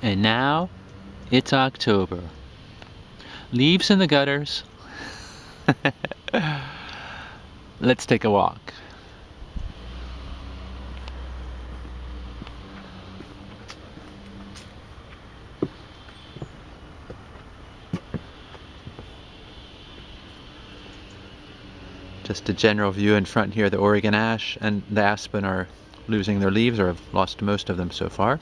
And now it's October. Leaves in the gutters. Let's take a walk. Just a general view in front here. The Oregon ash and the aspen are losing their leaves, or have lost most of them so far.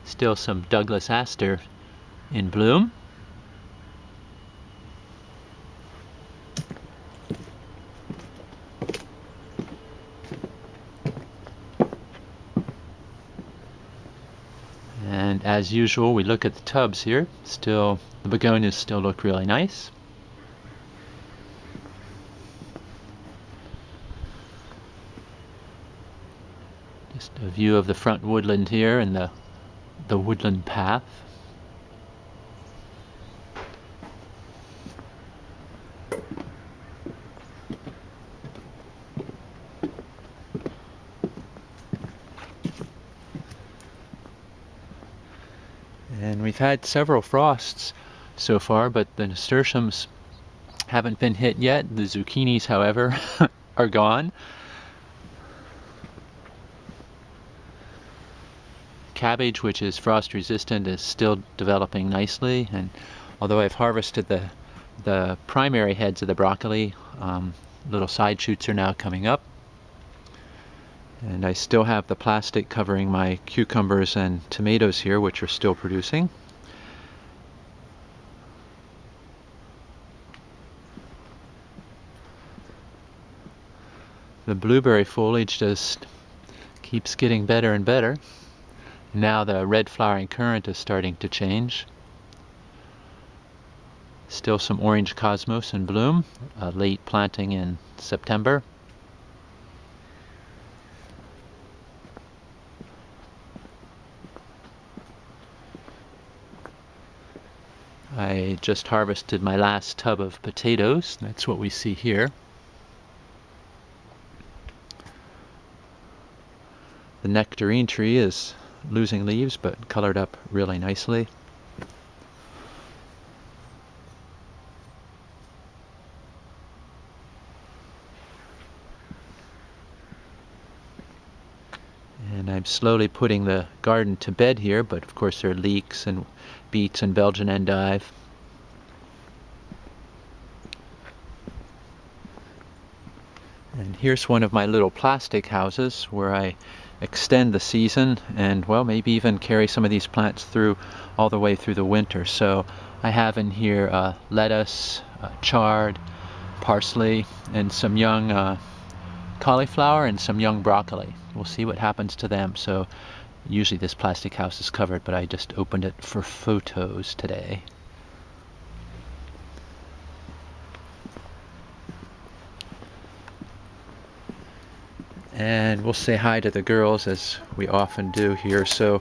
Still some Douglas aster in bloom. And as usual, we look at the tubs here. Still, the begonias still look really nice. Just a view of the front woodland here and the woodland path. And we've had several frosts so far, but the nasturtiums haven't been hit yet. The zucchinis, however, are gone. Cabbage, which is frost resistant, is still developing nicely, and although I've harvested the primary heads of the broccoli, little side shoots are now coming up. And I still have the plastic covering my cucumbers and tomatoes here, which are still producing. The blueberry foliage just keeps getting better and better. Now the red flowering currant is starting to change. Still some orange cosmos in bloom, late planting in September. I just harvested my last tub of potatoes. That's what we see here. The nectarine tree is losing leaves, but colored up really nicely. And I'm slowly putting the garden to bed here, but of course there are leeks and beets and Belgian endive. And here's one of my little plastic houses where I extend the season and, well, maybe even carry some of these plants through all the way through the winter. So I have in here lettuce, chard, parsley, and some young cauliflower and some young broccoli. We'll see what happens to them. So usually this plastic house is covered, but I just opened it for photos today. And we'll say hi to the girls, as we often do here. So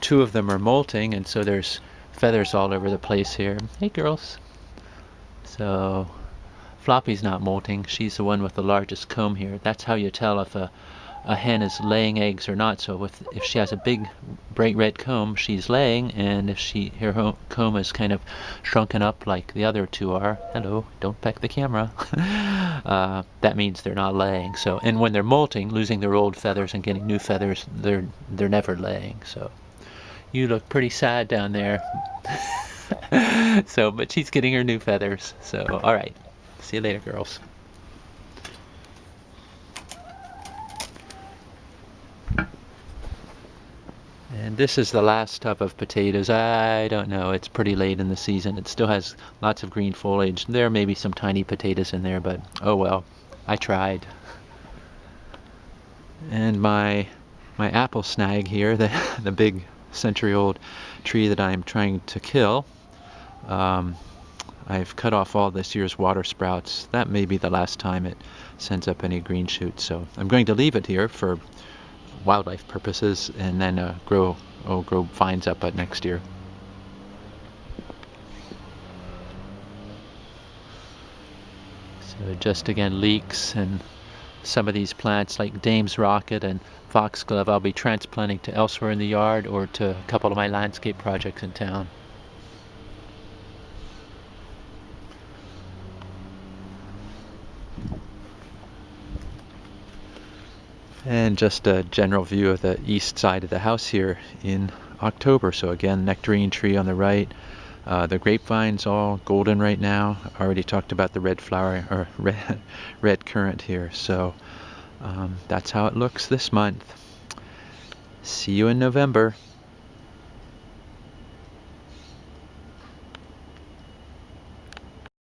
two of them are molting, and so there's feathers all over the place here. Hey girls. So Floppy's not molting. She's the one with the largest comb here. That's how you tell if a hen is laying eggs or not. So if she has a big bright red comb, she's laying, and if her comb is kind of shrunken up like the other two are, hello, don't peck the camera, that means they're not laying. So, and when they're molting, losing their old feathers and getting new feathers, they're never laying. So you look pretty sad down there. So, but she's getting her new feathers. So, all right. See you later, girls. And this is the last tub of potatoes. I don't know, it's pretty late in the season. It still has lots of green foliage. There may be some tiny potatoes in there, but oh well, I tried. And my apple snag here, the big century-old tree that I'm trying to kill, I've cut off all this year's water sprouts. That may be the last time it sends up any green shoots. So I'm going to leave it here for wildlife purposes, and then grow vines up next year. So just again leeks, and some of these plants like Dame's Rocket and Foxglove I'll be transplanting to elsewhere in the yard or to a couple of my landscape projects in town. And just a general view of the east side of the house here in October. So again, nectarine tree on the right. The grapevine's all golden right now. I already talked about the red flower, or red currant here. So that's how it looks this month. See you in November.